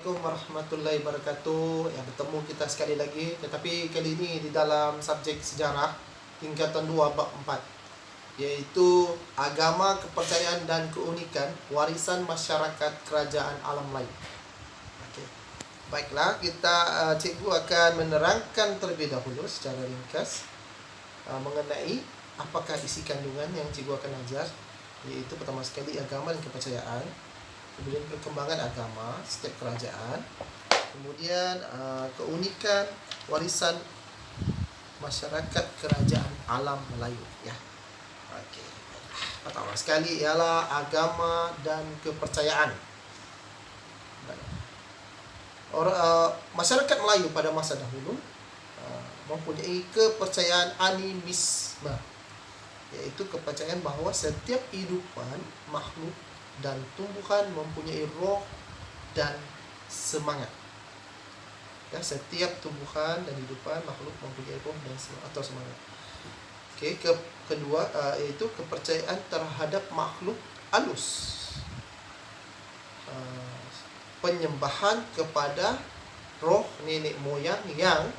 Assalamualaikum warahmatullahi wabarakatuh. Ya, bertemu kita sekali lagi, tetapi kali ini di dalam subjek sejarah tingkatan 2 bab 4, yaitu agama, kepercayaan dan keunikan warisan masyarakat kerajaan alam Melayu. Okey. Baiklah, cikgu akan menerangkan terlebih dahulu secara ringkas mengenai apakah isi kandungan yang cikgu akan ajar, yaitu pertama sekali agama dan kepercayaan, kemudian perkembangan agama setiap kerajaan, kemudian keunikan warisan masyarakat kerajaan alam Melayu, ya. Okey. Pertama sekali ialah agama dan kepercayaan. Masyarakat Melayu pada masa dahulu mempunyai kepercayaan animisme, iaitu kepercayaan bahawa setiap kehidupan makhluk dan tumbuhan mempunyai roh dan semangat. Ya, setiap tumbuhan dan hidupan makhluk mempunyai roh dan semangat. Okey, kedua iaitu kepercayaan terhadap makhluk halus. Penyembahan kepada roh nenek moyang yang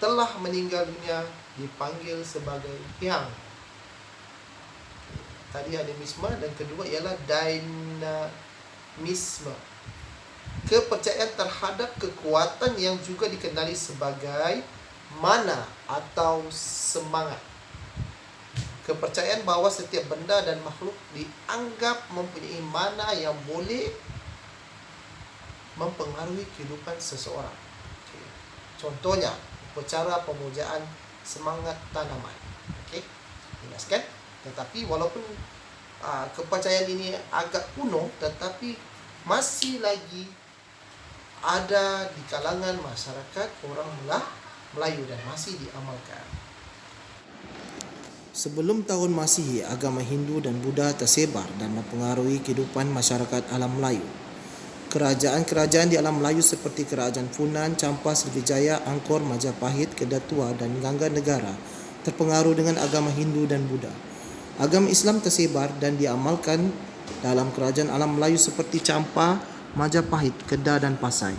telah meninggal dunia dipanggil sebagai hyang. Tadi animisme, dan kedua ialah dynamisme. Kepercayaan terhadap kekuatan yang juga dikenali sebagai mana atau semangat. Kepercayaan bahawa setiap benda dan makhluk dianggap mempunyai mana yang boleh mempengaruhi kehidupan seseorang. Contohnya, upacara pemujaan semangat tanaman. Okey, jelaskan. Tetapi walaupun kepercayaan ini agak kuno, tetapi masih lagi ada di kalangan masyarakat orang Melayu dan masih diamalkan. Sebelum tahun Masihi, agama Hindu dan Buddha tersebar dan mempengaruhi kehidupan masyarakat alam Melayu. Kerajaan-kerajaan di alam Melayu seperti Kerajaan Funan, Champa, Srivijaya, Angkor, Majapahit, Kedah Tua dan Gangga Negara terpengaruh dengan agama Hindu dan Buddha. Agama Islam tersebar dan diamalkan dalam kerajaan alam Melayu seperti Champa, Majapahit, Kedah dan Pasai.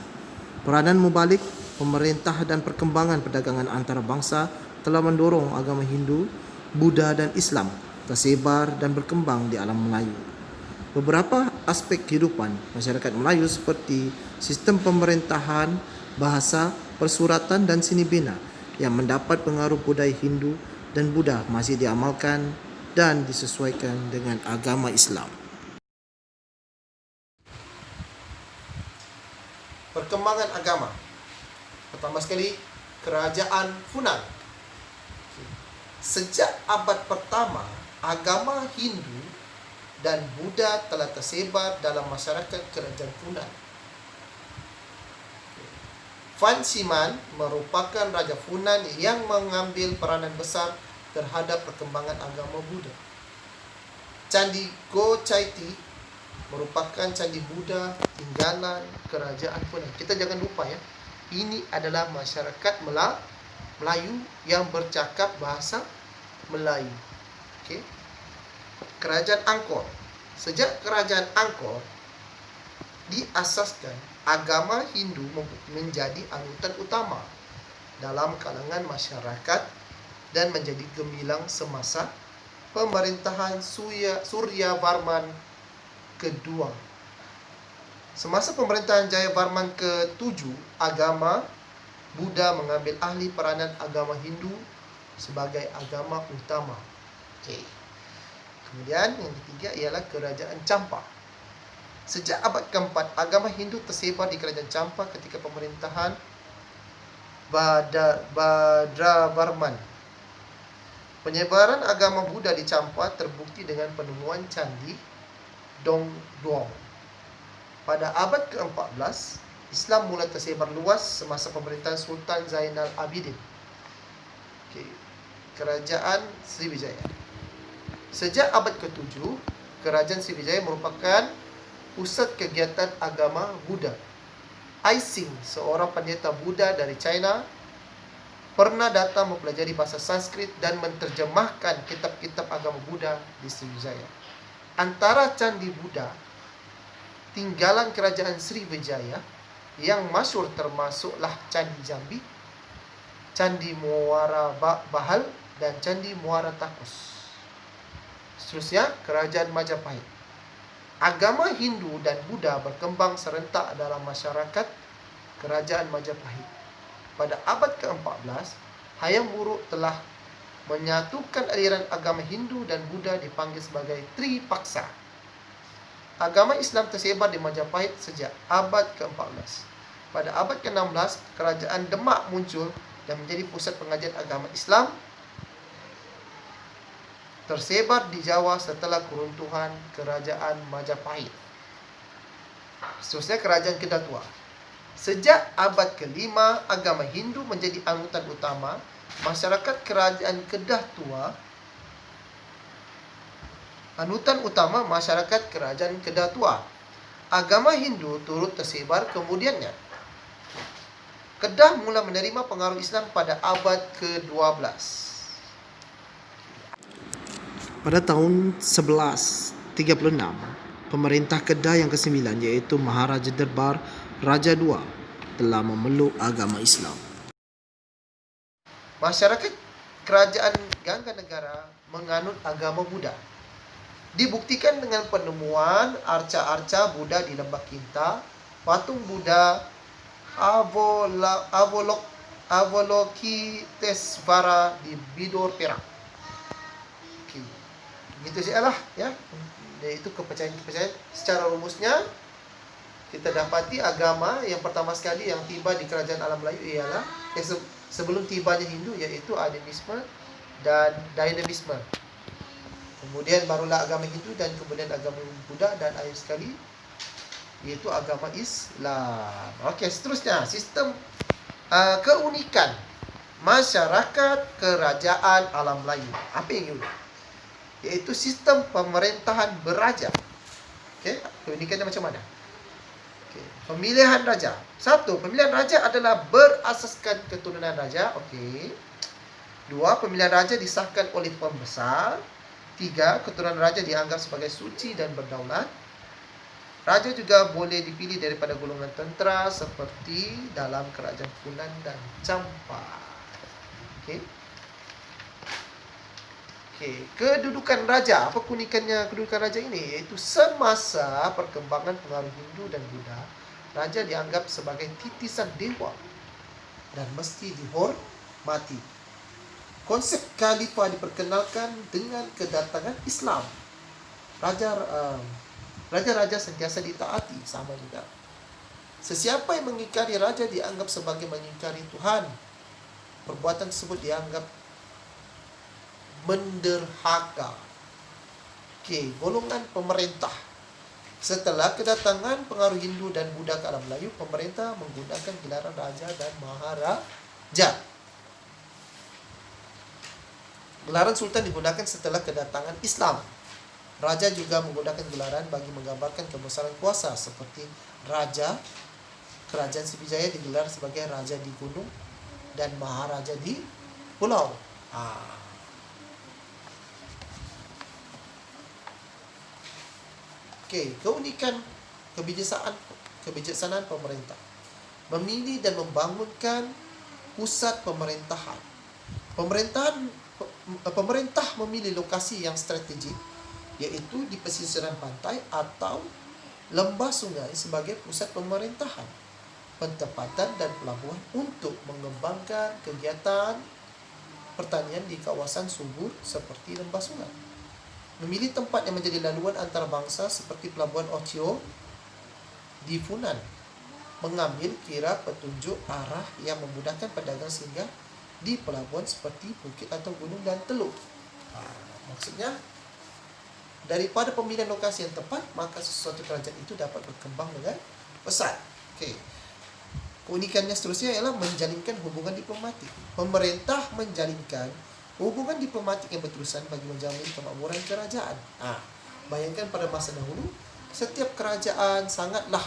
Peranan mubalik, pemerintah dan perkembangan perdagangan antarabangsa telah mendorong agama Hindu, Buddha dan Islam tersebar dan berkembang di alam Melayu. Beberapa aspek kehidupan masyarakat Melayu seperti sistem pemerintahan, bahasa, persuratan dan seni bina yang mendapat pengaruh budaya Hindu dan Buddha masih diamalkan dan disesuaikan dengan agama Islam. Perkembangan agama. Pertama sekali, Kerajaan Funan. Sejak abad pertama, agama Hindu dan Buddha telah tersebar dalam masyarakat kerajaan Funan. Fan Siman merupakan Raja Funan yang mengambil peranan besar terhadap perkembangan agama Buddha. Candi Go-Chaiti merupakan candi Buddha tinggalan kerajaan Funan. Kita jangan lupa, ya, ini adalah masyarakat Melayu yang bercakap bahasa Melayu. Okey. Kerajaan Angkor. Sejak kerajaan Angkor diasaskan, agama Hindu menjadi anggota utama dalam kalangan masyarakat dan menjadi gemilang semasa pemerintahan Suryavarman kedua. Semasa pemerintahan Jayavarman ke-7, agama Buddha mengambil alih peranan agama Hindu sebagai agama utama. Okey. Kemudian yang ketiga ialah Kerajaan Champa. Sejak abad keempat, agama Hindu tersebar di Kerajaan Champa ketika pemerintahan Bhadravarman. Penyebaran agama Buddha di Champa terbukti dengan penemuan candi Dongduang. Pada abad ke-14, Islam mula tersebar luas semasa pemerintahan Sultan Zainal Abidin. Okay. Kerajaan Srivijaya. Sejak abad ke-7, Kerajaan Srivijaya merupakan pusat kegiatan agama Buddha. Aising, seorang pendeta Buddha dari China, pernah datang mempelajari bahasa Sanskrit dan menerjemahkan kitab-kitab agama Buddha di Srivijaya. Antara candi Buddha tinggalan kerajaan Srivijaya Yang masyhur termasuklah Candi Jambi, Candi Muara Bahal, dan Candi Muara Takus. Seterusnya, Kerajaan Majapahit. Agama Hindu dan Buddha berkembang serentak dalam masyarakat Kerajaan Majapahit. Pada abad ke-14, Hayam Wuruk telah menyatukan aliran agama Hindu dan Buddha dipanggil sebagai Tripaksa. Agama Islam tersebar di Majapahit sejak abad ke-14. Pada abad ke-16, Kerajaan Demak muncul dan menjadi pusat pengajian agama Islam tersebar di Jawa setelah keruntuhan Kerajaan Majapahit. Seterusnya, Kerajaan Kedah Tua. Sejak abad ke-5, agama Hindu menjadi anutan utama masyarakat Kerajaan Kedah Tua. Anutan utama masyarakat Kerajaan Kedah Tua. Agama Hindu turut tersebar kemudiannya. Kedah mula menerima pengaruh Islam pada abad ke-12. Pada tahun 1136, pemerintah Kedah yang ke-9 iaitu Maharaja Derbar Raja II telah memeluk agama Islam. Masyarakat Kerajaan Gangga-Negara menganut agama Buddha. Dibuktikan dengan penemuan arca-arca Buddha di Lembah Kinta, patung Buddha Avalokitesvara di Bidor, Perak. Okay. Begitu sajalah ya. Itu kepercayaan-kepercayaan. Secara rumusnya, kita dapati agama yang pertama sekali yang tiba di Kerajaan Alam Melayu ialah sebelum tibanya Hindu, iaitu animisme dan dynamisme. Kemudian barulah agama Hindu dan kemudian agama Buddha dan akhir sekali iaitu agama Islam. Okey, seterusnya sistem keunikan masyarakat Kerajaan Alam Melayu. Apa yang unik? Iaitu sistem pemerintahan beraja. Okey, keunikannya macam mana? Pemilihan raja. 1. Pemilihan raja adalah berasaskan keturunan raja. Okey. 2. Pemilihan raja disahkan oleh pembesar. 3. Keturunan raja dianggap sebagai suci dan berdaulat. Raja juga boleh dipilih daripada golongan tentera seperti dalam Kerajaan Funan dan Champa. Okey. Okey, kedudukan raja. Apa keunikannya kedudukan raja ini? Iaitu semasa perkembangan pengaruh Hindu dan Buddha, raja dianggap sebagai titisan dewa dan mesti dihormati. Konsep khalifah diperkenalkan dengan kedatangan Islam. Raja-raja sentiasa ditaati, sama juga. Sesiapa yang mengingkari raja dianggap sebagai mengingkari Tuhan. Perbuatan tersebut dianggap menderhaka. Okey, golongan pemerintah. Setelah kedatangan pengaruh Hindu dan Buddha ke alam Melayu, pemerintah menggunakan gelaran raja dan maharaja. Gelaran sultan digunakan setelah kedatangan Islam. Raja juga menggunakan gelaran bagi menggambarkan kebesaran kuasa, seperti raja Kerajaan Sriwijaya digelar sebagai raja di gunung dan maharaja di pulau. Okey, keunikan kebijaksanaan pemerintah. Memilih dan membangunkan pusat pemerintahan. Pemerintah memilih lokasi yang strategik, iaitu di pesisiran pantai atau lembah sungai sebagai pusat pemerintahan, pentempatan dan pelabuhan untuk mengembangkan kegiatan pertanian di kawasan subur seperti lembah sungai. Memilih tempat yang menjadi laluan antarabangsa seperti Pelabuhan Ochio di Funan, mengambil kira petunjuk arah yang memudahkan pedagang singgah di pelabuhan seperti bukit atau gunung dan teluk. Maksudnya, daripada pemilihan lokasi yang tepat, maka sesuatu kerajaan itu dapat berkembang dengan pesat. Okey. Keunikannya seterusnya ialah menjalinkan hubungan diplomatik. Pemerintah menjalinkan hubungan diplomatik yang berterusan bagi menjamin kemakmuran kerajaan. Bayangkan pada masa dahulu, setiap kerajaan sangatlah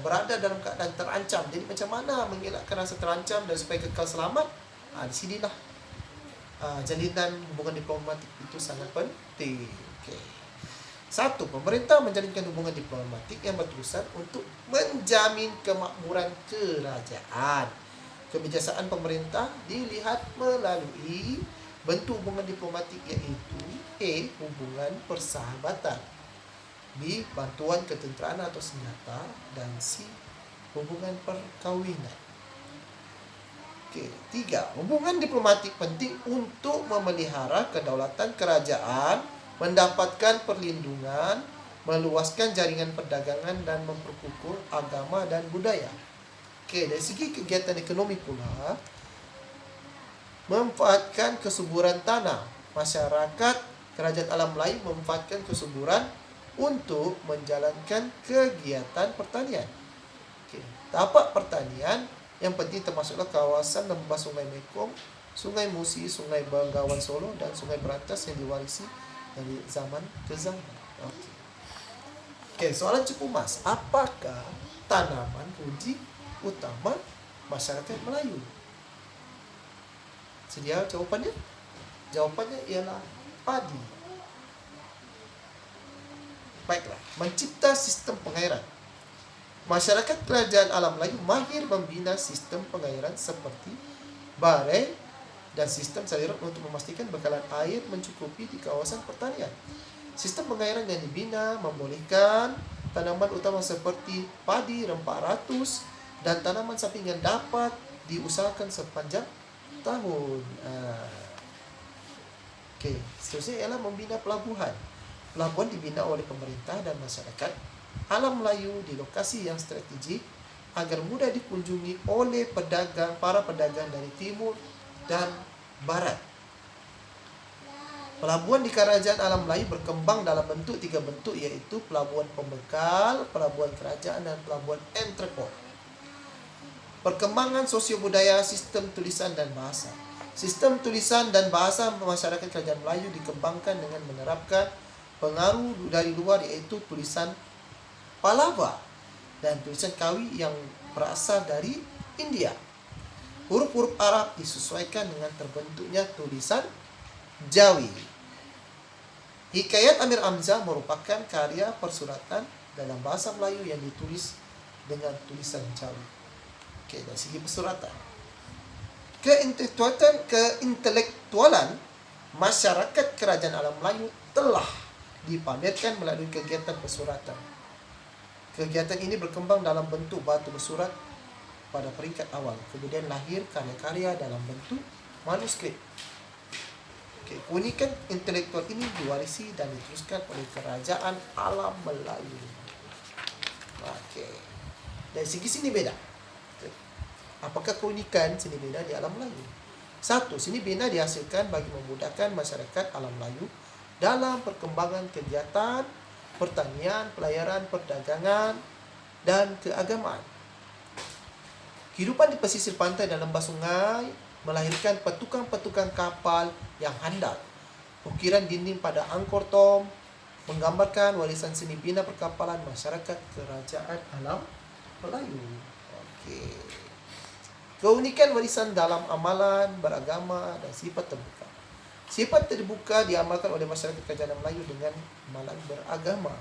berada dalam keadaan terancam. Jadi macam mana mengelakkan rasa terancam dan supaya kekal selamat? Di sinilah jalinan hubungan diplomatik itu sangat penting. Okay. Satu, pemerintah menjalinkan hubungan diplomatik yang berterusan untuk menjamin kemakmuran kerajaan. Kebijaksanaan pemerintah dilihat melalui bentuk hubungan diplomatik, iaitu A. Hubungan persahabatan, B. Bantuan ketenteraan atau senjata, dan C. Hubungan perkawinan. Tiga, hubungan diplomatik penting untuk memelihara kedaulatan kerajaan, mendapatkan perlindungan, meluaskan jaringan perdagangan, dan memperkukuh agama dan budaya. Dari segi kegiatan ekonomi pula, memanfaatkan kesuburan tanah. Masyarakat kerajaan alam Melayu memanfaatkan kesuburan untuk menjalankan kegiatan pertanian. Tapak pertanian yang penting termasuklah kawasan lembah Sungai Mekong, Sungai Musi, Sungai Bengawan Solo, dan Sungai Berantas yang diwarisi dari zaman ke zaman. Soalan cukup mas, apakah tanaman kunci utama masyarakat Melayu? Sedia jawapannya? Jawapannya ialah padi. Baiklah, mencipta sistem pengairan. Masyarakat kerajaan alam Melayu mahir membina sistem pengairan seperti barai dan sistem saluran untuk memastikan bekalan air mencukupi di kawasan pertanian. Sistem pengairan yang dibina membolehkan tanaman utama seperti padi, rempah ratus, dan tanaman sampingan dapat diusahakan sepanjang tahun. Seterusnya ialah membina pelabuhan. Pelabuhan dibina oleh pemerintah dan masyarakat alam Melayu di lokasi yang strategik agar mudah dikunjungi oleh para pedagang dari timur dan barat. Pelabuhan di kerajaan alam Melayu berkembang dalam tiga bentuk, yaitu pelabuhan pembekal, pelabuhan kerajaan, dan pelabuhan entrepot. Perkembangan sosio-budaya, sistem tulisan dan bahasa. Sistem tulisan dan bahasa masyarakat kerajaan Melayu dikembangkan dengan menerapkan pengaruh dari luar, yaitu tulisan Palava dan tulisan Kawi yang berasal dari India. Huruf-huruf Arab disesuaikan dengan terbentuknya tulisan Jawi. Hikayat Amir Hamzah merupakan karya persuratan dalam bahasa Melayu yang ditulis dengan tulisan Jawi. Dari segi persuratan, keintelektualan masyarakat kerajaan alam Melayu telah dipamerkan melalui kegiatan persuratan. Kegiatan ini berkembang dalam bentuk batu bersurat pada peringkat awal, kemudian lahir karya-karya dalam bentuk manuskrip. Keunikan intelektual ini diwarisi dan diteruskan oleh kerajaan alam Melayu. Dari segi seni beda, apakah keunikan seni beda di alam Melayu? Satu, seni beda dihasilkan bagi memudahkan masyarakat alam Melayu dalam perkembangan kegiatan pertanian, pelayaran, perdagangan, dan keagamaan. Kehidupan di pesisir pantai dan lembah sungai melahirkan petukang-petukang kapal yang handal. Ukiran dinding pada Angkor Thom menggambarkan warisan seni bina perkapalan masyarakat kerajaan alam Melayu. Keunikan warisan dalam amalan, beragama, dan sifat terbuka. Sifat terbuka diamalkan oleh masyarakat kerajaan Melayu dengan amalan beragama.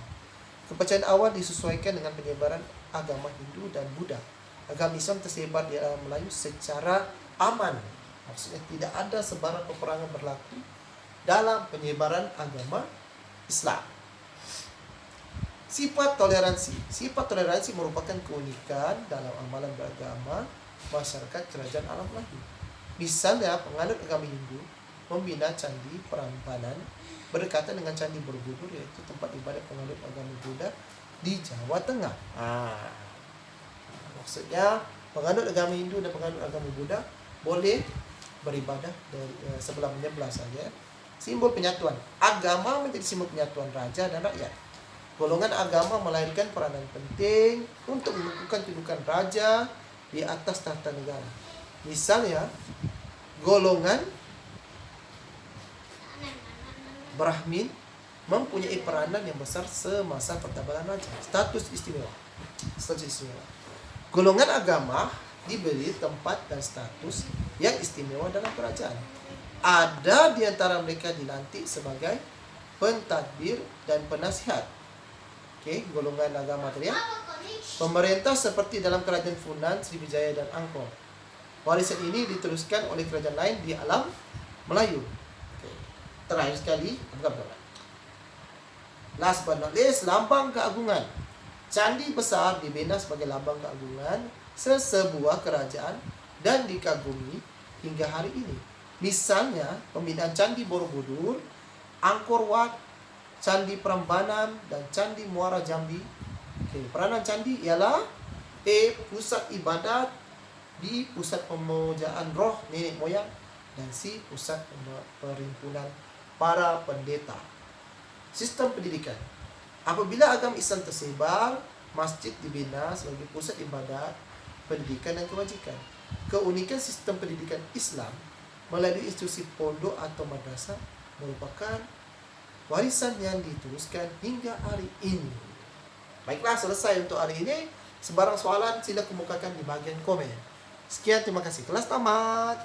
Kepercayaan awal disesuaikan dengan penyebaran agama Hindu dan Buddha. Agama Islam tersebar di alam Melayu secara aman. Maksudnya tidak ada sebaran peperangan berlaku dalam penyebaran agama Islam. Sifat toleransi. Sifat toleransi merupakan keunikan dalam amalan beragama masyarakat kerajaan alam Melayu. Misalnya penganut agama Hindu membina candi Prambanan berdekatan dengan candi Borobudur, yaitu tempat ibadat penganut agama Buddha di Jawa Tengah. Maksudnya penganut agama Hindu dan penganut agama Buddha boleh beribadah dari sebelah saja. Simbol penyatuan. Agama menjadi simbol penyatuan raja dan rakyat. Golongan agama melahirkan peranan penting untuk menentukan kedudukan raja di atas tata negara. Misalnya golongan Brahmin mempunyai peranan yang besar semasa pertabanan raja. Status istimewa. Golongan agama diberi tempat dan status yang istimewa dalam kerajaan. Ada di antara mereka dilantik sebagai pentadbir, dan penasihat. Okey, golongan agama tadi ya. Pemerintah seperti dalam kerajaan Funan, Sriwijaya, dan Angkor. Warisan ini diteruskan oleh kerajaan lain di alam Melayu. Okey. Terakhir sekali, last but not least, lambang keagungan. Candi besar dibina sebagai lambang keagungan sesebuah kerajaan dan dikagumi hingga hari ini. Misalnya, pembinaan Candi Borobudur, Angkor Wat, Candi Prambanan, dan Candi Muara Jambi. Okay. Peranan candi ialah A. Pusat ibadat, B. Pusat pemujaan roh nenek moyang, dan C. Pusat perhimpunan para pendeta. Sistem pendidikan. Apabila agama Islam tersebar, masjid dibina sebagai pusat ibadat, pendidikan, dan kebajikan. Keunikan sistem pendidikan Islam melalui institusi pondok atau madrasah merupakan warisan yang diteruskan hingga hari ini. Baiklah, selesai untuk hari ini. Sebarang soalan sila kemukakan di bahagian komen. Sekian, terima kasih. Kelas tamat.